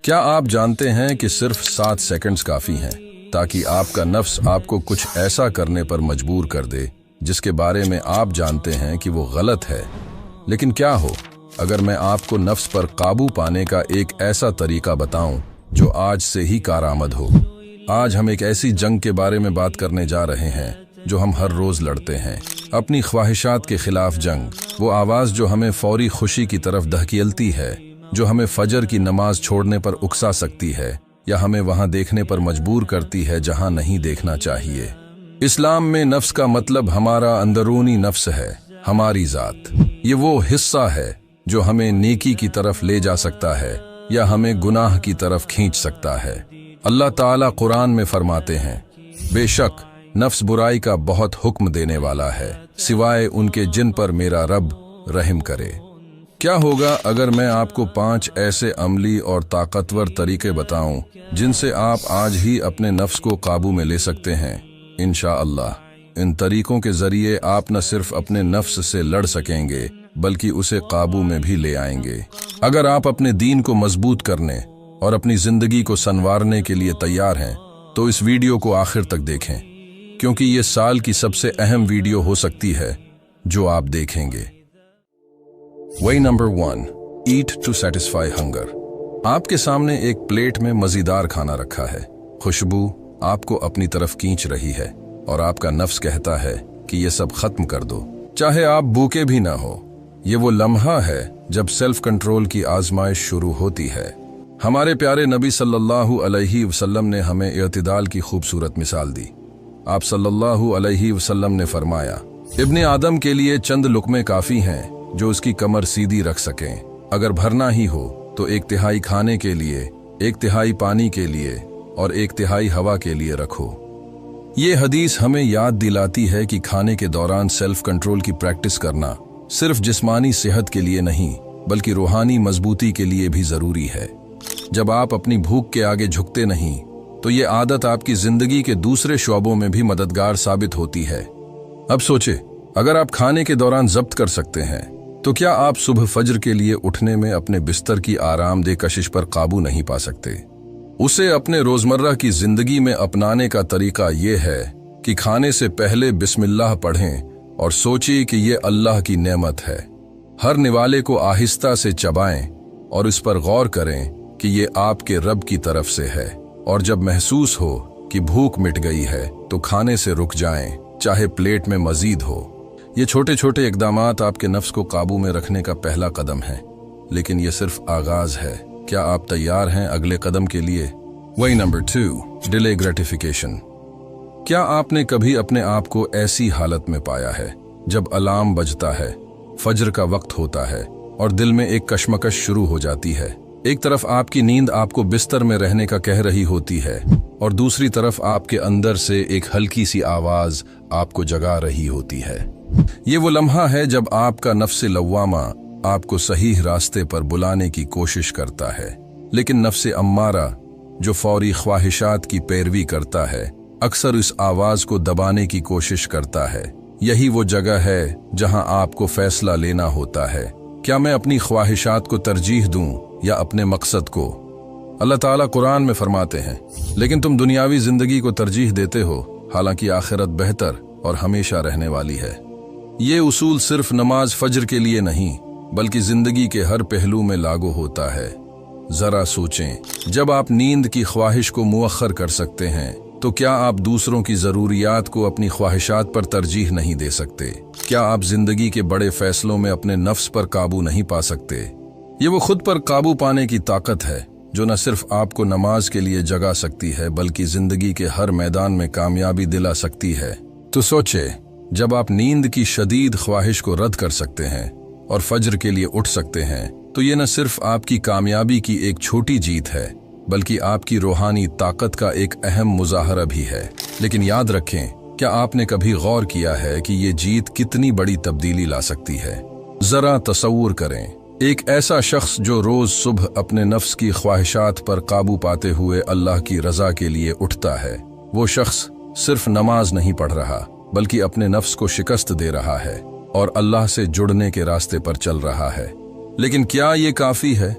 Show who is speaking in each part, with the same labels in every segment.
Speaker 1: क्या आप जानते हैं कि सिर्फ 7 सेकंड्स काफी हैं ताकि आपका नफ्स आपको कुछ ऐसा करने पर मजबूर कर दे जिसके बारे में आप जानते हैं कि वो गलत है। लेकिन क्या हो अगर मैं आपको नफ्स पर काबू पाने का एक ऐसा तरीका बताऊं जो आज से ही कारआमद हो। आज हम एक ऐसी जंग के बारे में बात करने जा रहे हैं जो हम हर रोज लड़ते हैं, अपनी ख्वाहिशात के खिलाफ जंग। वो आवाज जो हमें फौरी खुशी की तरफ धकेलती है, जो हमें फजर की नमाज छोड़ने पर उकसा सकती है या हमें वहां देखने पर मजबूर करती है जहां नहीं देखना चाहिए। इस्लाम में नफ्स का मतलब हमारा अंदरूनी नफ्स है, हमारी जात। ये वो हिस्सा है जो हमें नेकी की तरफ ले जा सकता है या हमें गुनाह की तरफ खींच सकता है। अल्लाह ताला कुरान में फरमाते हैं, बेशक नफ्स बुराई का बहुत हुक्म देने वाला है सिवाय उनके जिन पर मेरा रब रहम करे। क्या होगा अगर मैं आपको 5 ऐसे अमली और ताकतवर तरीके बताऊं जिनसे आप आज ही अपने नफ्स को काबू में ले सकते हैं। इंशाअल्लाह इन तरीकों के जरिए आप न सिर्फ अपने नफ्स से लड़ सकेंगे बल्कि उसे काबू में भी ले आएंगे। अगर आप अपने दीन को मजबूत करने और अपनी जिंदगी को संवारने के लिए तैयार हैं तो इस वीडियो को आखिर तक देखें, क्योंकि ये साल की सबसे अहम वीडियो हो सकती है जो आप देखेंगे। Way number 1, eat to satisfy hunger. आपके सामने एक प्लेट में मजेदार खाना रखा है, खुशबू आपको अपनी तरफ खींच रही है और आपका नफ्स कहता है कि ये सब खत्म कर दो, चाहे आप भूखे भी ना हो। ये वो लम्हा है जब सेल्फ कंट्रोल की आजमाइश शुरू होती है। हमारे प्यारे नबी सल्लल्लाहु अलैहि वसल्लम ने हमें इत्तिदाल की खूबसूरत मिसाल दी। आप सल्लल्लाहु अलैहि वसल्लम ने फरमाया, इब्ने आदम के लिए चंद लुकमे काफी हैं जो उसकी कमर सीधी रख सकें। अगर भरना ही हो तो 1/3 खाने के लिए, 1/3 पानी के लिए और 1/3 हवा के लिए रखो। ये हदीस हमें याद दिलाती है कि खाने के दौरान सेल्फ कंट्रोल की प्रैक्टिस करना सिर्फ जिस्मानी सेहत के लिए नहीं बल्कि रूहानी मजबूती के लिए भी जरूरी है। जब आप अपनी भूख के आगे झुकते नहीं तो ये आदत आपकी जिंदगी के दूसरे शोबों में भी मददगार साबित होती है। अब सोचे, अगर आप खाने के दौरान जब्त कर सकते हैं तो क्या आप सुबह फजर के लिए उठने में अपने बिस्तर की आरामदेह कशिश पर काबू नहीं पा सकते? उसे अपने रोजमर्रा की जिंदगी में अपनाने का तरीका यह है कि खाने से पहले बिस्मिल्लाह पढ़ें और सोचिए कि यह अल्लाह की नेमत है। हर निवाले को आहिस्ता से चबाएं और इस पर गौर करें कि ये आपके रब की तरफ से है। और जब महसूस हो कि भूख मिट गई है तो खाने से रुक जाएं, चाहे प्लेट में मजीद हो। ये छोटे छोटे इकदामात आपके नफ्स को काबू में रखने का पहला कदम है, लेकिन ये सिर्फ आगाज है। क्या आप तैयार हैं अगले कदम के लिए? वही नंबर 2, डिले ग्रेटिफिकेशन। क्या आपने कभी अपने आप को ऐसी हालत में पाया है जब अलार्म बजता है, फजर का वक्त होता है और दिल में एक कश्मकश शुरू हो जाती है? एक तरफ आपकी नींद आपको बिस्तर में रहने का कह रही होती है और दूसरी तरफ आपके अंदर से एक हल्की सी आवाज आपको जगा रही होती है। ये वो लम्हा है जब आपका नफ्स लव्वामा आपको सही रास्ते पर बुलाने की कोशिश करता है, लेकिन नफ्स अम्मारा जो फौरी ख्वाहिशात की पैरवी करता है अक्सर इस आवाज को दबाने की कोशिश करता है। यही वो जगह है जहां आपको फैसला लेना होता है, क्या मैं अपनी ख्वाहिशात को तरजीह दूं या अपने मकसद को? अल्लाह ताला कुरान में फरमाते हैं, लेकिन तुम दुनियावी जिंदगी को तरजीह देते हो, हालांकि आखिरत बेहतर और हमेशा रहने वाली है। ये उसूल सिर्फ नमाज फजर के लिए नहीं बल्कि जिंदगी के हर पहलू में लागू होता है। जरा सोचें, जब आप नींद की ख्वाहिश को मुअख्खर कर सकते हैं तो क्या आप दूसरों की जरूरियात को अपनी ख्वाहिशात पर तरजीह नहीं दे सकते? क्या आप जिंदगी के बड़े फैसलों में अपने नफ्स पर काबू नहीं पा सकते? ये वो खुद पर काबू पाने की ताकत है जो न सिर्फ आपको नमाज के लिए जगा सकती है बल्कि जिंदगी के हर मैदान में कामयाबी दिला सकती है। तो सोचे, जब आप नींद की शदीद ख्वाहिश को रद्द कर सकते हैं और फजर के लिए उठ सकते हैं तो ये न सिर्फ आपकी कामयाबी की एक छोटी जीत है बल्कि आपकी रूहानी ताकत का एक अहम मुजाहरा भी है। लेकिन याद रखें, क्या आपने कभी गौर किया है कि ये जीत कितनी बड़ी तब्दीली ला सकती है? जरा तसव्वुर करें, एक ऐसा शख्स जो रोज सुबह अपने नफ्स की ख्वाहिशात पर काबू पाते हुए अल्लाह की रजा के लिए उठता है। वो शख्स सिर्फ नमाज नहीं पढ़ रहा बल्कि अपने नफ्स को शिकस्त दे रहा है और अल्लाह से जुड़ने के रास्ते पर चल रहा है। लेकिन क्या ये काफी है?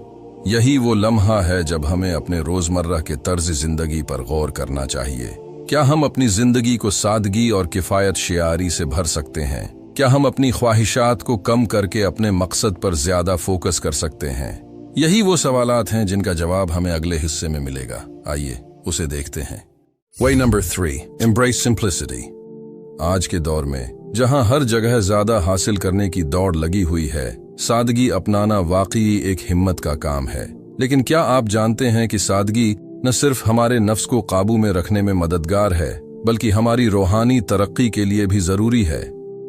Speaker 1: यही वो लम्हा है जब हमें अपने रोजमर्रा के तर्ज जिंदगी पर गौर करना चाहिए। क्या हम अपनी जिंदगी को सादगी और किफायत शियारी से भर सकते हैं? क्या हम अपनी ख्वाहिशात को कम करके अपने मकसद पर ज्यादा फोकस कर सकते हैं? यही वो सवालात हैं जिनका जवाब हमें अगले हिस्से में मिलेगा। आइए उसे देखते हैं। Way number 3, embrace simplicity। आज के दौर में जहां हर जगह ज्यादा हासिल करने की दौड़ लगी हुई है, सादगी अपनाना वाकई एक हिम्मत का काम है। लेकिन क्या आप जानते हैं कि सादगी न सिर्फ हमारे नफ्स को काबू में रखने में मददगार है, बल्कि हमारी रूहानी तरक्की के लिए भी जरूरी है।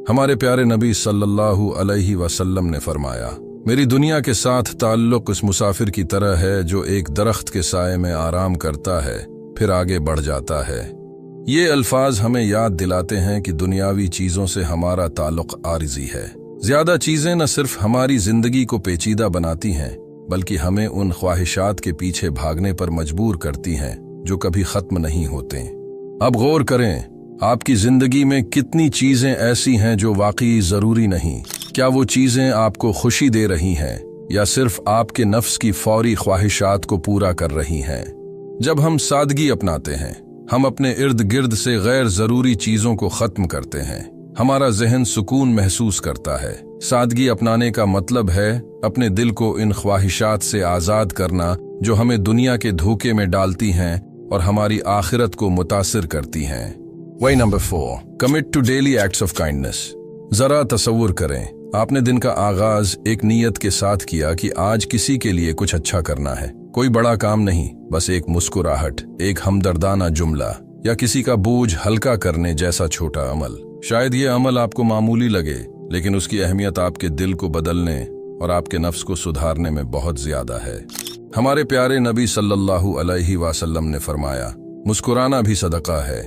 Speaker 1: हमारे प्यारे नबी सल्लल्लाहु अलैहि वसल्लम ने फरमाया, मेरी दुनिया के साथ ताल्लुक उस मुसाफिर की तरह है जो एक दरख्त के साए में आराम करता है फिर आगे बढ़ जाता है। ये अल्फाज हमें याद दिलाते हैं कि दुनियावी चीजों से हमारा ताल्लुक आरिजी है। ज्यादा चीजें न सिर्फ हमारी जिंदगी को पेचीदा बनाती हैं, बल्कि हमें उन ख्वाहिशात के पीछे भागने पर मजबूर करती हैं जो कभी खत्म नहीं होते। अब गौर करें, आपकी जिंदगी में कितनी चीजें ऐसी हैं जो वाकई जरूरी नहीं। क्या वो चीजें आपको खुशी दे रही हैं या सिर्फ आपके नफ्स की फौरी ख्वाहिशात को पूरा कर रही हैं? जब हम सादगी अपनाते हैं, हम अपने इर्द गिर्द से गैर जरूरी चीजों को खत्म करते हैं। हमारा जहन सुकून महसूस करता है। सादगी अपनाने का मतलब है अपने दिल को इन ख्वाहिशात से आजाद करना जो हमें दुनिया के धोखे में डालती हैं और हमारी आखिरत को मुतासिर करती हैं। Way number 4, commit to daily acts of kindness। जरा तसव्वुर करें, आपने दिन का आगाज एक नीयत के साथ किया कि आज किसी के लिए कुछ अच्छा करना है। कोई बड़ा काम नहीं, बस एक मुस्कुराहट, एक हमदर्दाना जुमला या किसी का बोझ हल्का करने जैसा छोटा अमल। शायद ये अमल आपको मामूली लगे, लेकिन उसकी अहमियत आपके दिल को बदलने और आपके नफ्स को सुधारने में बहुत ज्यादा है। हमारे प्यारे नबी सल्लल्लाहु अलैहि वसल्लम ने फरमाया, मुस्कुराना भी सदका है।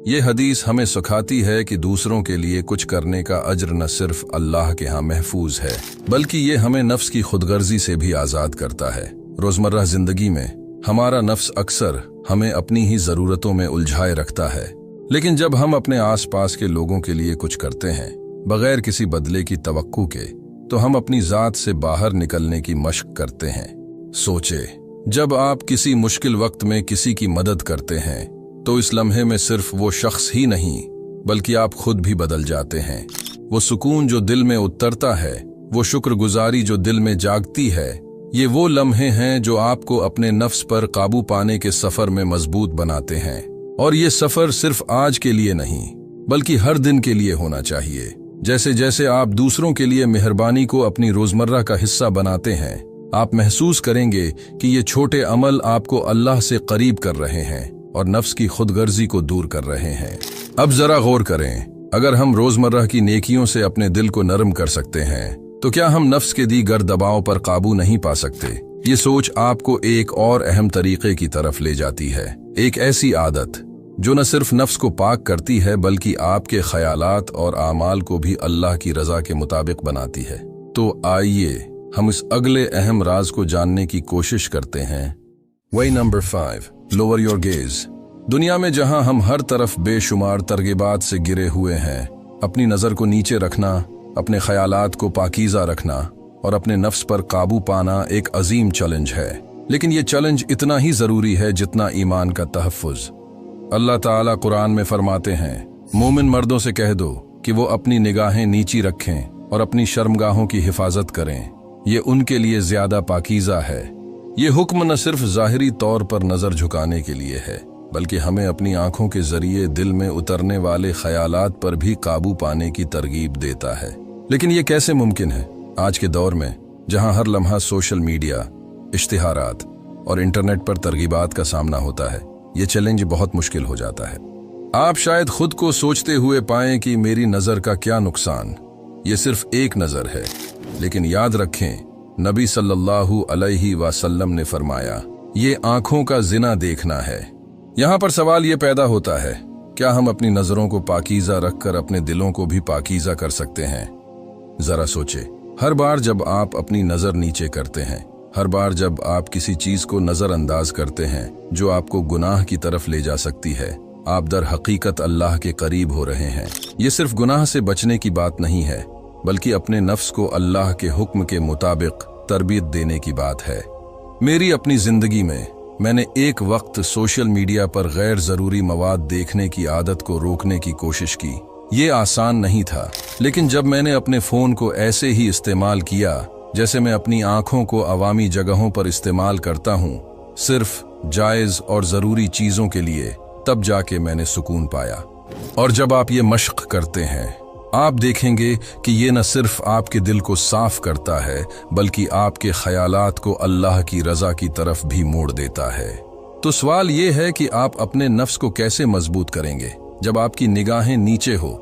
Speaker 1: ये हदीस हमें सिखाती है कि दूसरों के लिए कुछ करने का अज्र न सिर्फ अल्लाह के यहाँ महफूज है, बल्कि ये हमें नफ्स की खुदगर्जी से भी आजाद करता है। रोजमर्रा जिंदगी में हमारा नफ्स अक्सर हमें अपनी ही जरूरतों में उलझाए रखता है, लेकिन जब हम अपने आसपास के लोगों के लिए कुछ करते हैं बगैर किसी बदले की तवक्कु के, तो हम अपनी जात से बाहर निकलने की मशक करते हैं। सोचे, जब आप किसी मुश्किल वक्त में किसी की मदद करते हैं तो इस लम्हे में सिर्फ वो शख्स ही नहीं बल्कि आप खुद भी बदल जाते हैं। वो सुकून जो दिल में उतरता है, वो शुक्रगुजारी जो दिल में जागती है, ये वो लम्हे हैं जो आपको अपने नफ्स पर काबू पाने के सफर में मजबूत बनाते हैं। और ये सफर सिर्फ आज के लिए नहीं बल्कि हर दिन के लिए होना चाहिए। जैसे जैसे आप दूसरों के लिए मेहरबानी को अपनी रोजमर्रा का हिस्सा बनाते हैं, आप महसूस करेंगे कि ये छोटे अमल आपको अल्लाह से करीब कर रहे हैं और नफ्स की खुदगर्जी को दूर कर रहे हैं। अब जरा गौर करें, अगर हम रोजमर्रा की नेकियों से अपने दिल को नरम कर सकते हैं तो क्या हम नफ्स के दी गर दबाव पर काबू नहीं पा सकते? ये सोच आपको एक और अहम तरीके की तरफ ले जाती है, एक ऐसी आदत जो न सिर्फ नफ्स को पाक करती है बल्कि आपके ख्यालात और आमाल को भी अल्लाह की रजा के मुताबिक बनाती है। तो आइए हम इस अगले अहम राज को जानने की कोशिश करते हैं। Way number 5, lower your gaze। दुनिया में जहां हम हर तरफ बेशुमार तरगीबात से गिरे हुए हैं, अपनी नजर को नीचे रखना, अपने ख्यालात को पाकीज़ा रखना और अपने नफ्स पर काबू पाना एक अजीम चैलेंज है। लेकिन ये चैलेंज इतना ही जरूरी है जितना ईमान का तहफ़्फ़ुज़। अल्लाह ताला कुरान में फरमाते हैं, मोमिन मर्दों से कह दो कि वो अपनी निगाहें नीची रखें और अपनी शर्मगाहों की हिफाजत करें, ये उनके लिए ज्यादा पाकीज़ा है। ये हुक्म न सिर्फ ज़ाहिरी तौर पर नजर झुकाने के लिए है बल्कि हमें अपनी आंखों के जरिए दिल में उतरने वाले ख्यालात पर भी काबू पाने की तरगीब देता है। लेकिन ये कैसे मुमकिन है आज के दौर में जहां हर लम्हा सोशल मीडिया, इश्तिहारात और इंटरनेट पर तरगीबात का सामना होता है? ये चैलेंज बहुत मुश्किल हो जाता है। आप शायद खुद को सोचते हुए पाएं कि मेरी नजर का क्या नुकसान, ये सिर्फ एक नजर है। लेकिन याद रखें, नबी सल्लल्लाहु अलैहि वसल्लम ने फरमाया, ये आंखों का जिना देखना है। यहाँ पर सवाल ये पैदा होता है, क्या हम अपनी नजरों को पाकीज़ा रखकर अपने दिलों को भी पाकीज़ा कर सकते हैं? जरा सोचे, हर बार जब आप अपनी नजर नीचे करते हैं, हर बार जब आप किसी चीज को नजरअंदाज करते हैं जो आपको गुनाह की तरफ ले जा सकती है, आप दर हकीकत अल्लाह के करीब हो रहे हैं। ये सिर्फ गुनाह से बचने की बात नहीं है बल्कि अपने नफ्स को अल्लाह के हुक्म के मुताबिक तरबियत देने की बात है। मेरी अपनी जिंदगी में मैंने एक वक्त सोशल मीडिया पर गैर जरूरी मवाद देखने की आदत को रोकने की कोशिश की। ये आसान नहीं था, लेकिन जब मैंने अपने फोन को ऐसे ही इस्तेमाल किया जैसे मैं अपनी आंखों को अवामी जगहों पर इस्तेमाल करता हूँ, सिर्फ जायज और जरूरी चीजों के लिए, तब जाके मैंने सुकून पाया। और जब आप ये मश्क करते हैं, आप देखेंगे कि ये न सिर्फ आपके दिल को साफ करता है, बल्कि आपके ख्यालात को अल्लाह की रजा की तरफ भी मोड़ देता है। तो सवाल ये है कि आप अपने नफ्स को कैसे मजबूत करेंगे। जब आपकी निगाहें नीचे हो,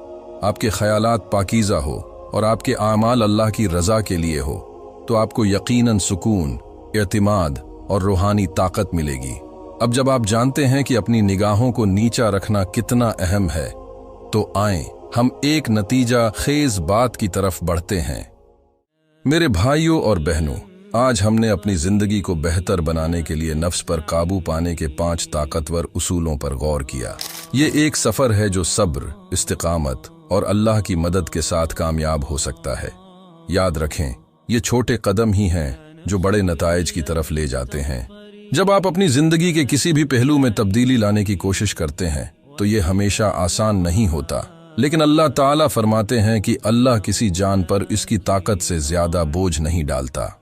Speaker 1: आपके ख्यालात पाकीज़ा हो और आपके आमाल अल्लाह की रजा के लिए हो, तो आपको यकीनन सुकून, एतमाद और रूहानी ताकत मिलेगी। अब जब आप जानते हैं कि अपनी निगाहों को नीचा रखना कितना अहम है, तो आएं हम एक नतीजा खेज बात की तरफ बढ़ते हैं। मेरे भाइयों और बहनों, आज हमने अपनी जिंदगी को बेहतर बनाने के लिए नफ्स पर काबू पाने के 5 ताकतवर उसूलों पर गौर किया। ये एक सफर है जो सब्र, इस्तिकामत और अल्लाह की मदद के साथ कामयाब हो सकता है। याद रखें, ये छोटे कदम ही हैं जो बड़े नताइज की तरफ ले जाते हैं। जब आप अपनी जिंदगी के किसी भी पहलू में तब्दीली लाने की कोशिश करते हैं, तो ये हमेशा आसान नहीं होता, लेकिन अल्लाह ताला फरमाते हैं कि अल्लाह किसी जान पर इसकी ताकत से ज्यादा बोझ नहीं डालता।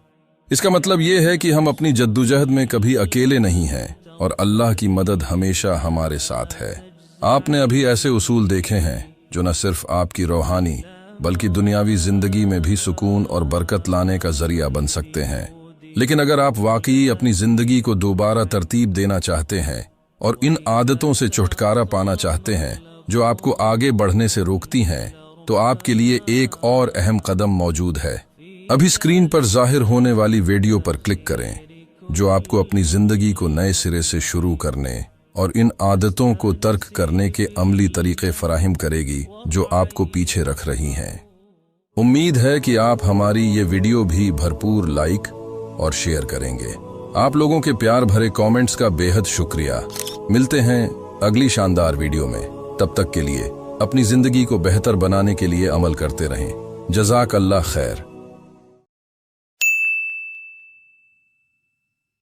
Speaker 1: इसका मतलब ये है कि हम अपनी जद्दोजहद में कभी अकेले नहीं हैं और अल्लाह की मदद हमेशा हमारे साथ है। आपने अभी ऐसे उसूल देखे हैं जो न सिर्फ आपकी रूहानी बल्कि दुनियावी जिंदगी में भी सुकून और बरकत लाने का जरिया बन सकते हैं। लेकिन अगर आप वाकई अपनी जिंदगी को दोबारा तरतीब देना चाहते हैं और इन आदतों से छुटकारा पाना चाहते हैं जो आपको आगे बढ़ने से रोकती हैं, तो आपके लिए एक और अहम कदम मौजूद है। अभी स्क्रीन पर जाहिर होने वाली वीडियो पर क्लिक करें, जो आपको अपनी जिंदगी को नए सिरे से शुरू करने और इन आदतों को तर्क करने के अमली तरीके फराहम करेगी जो आपको पीछे रख रही हैं। उम्मीद है कि आप हमारी ये वीडियो भी भरपूर लाइक और शेयर करेंगे। आप लोगों के प्यार भरे कमेंट्स का बेहद शुक्रिया। मिलते हैं अगली शानदार वीडियो में। तब तक के लिए अपनी जिंदगी को बेहतर बनाने के लिए अमल करते रहें। जज़ाक अल्लाह खैर।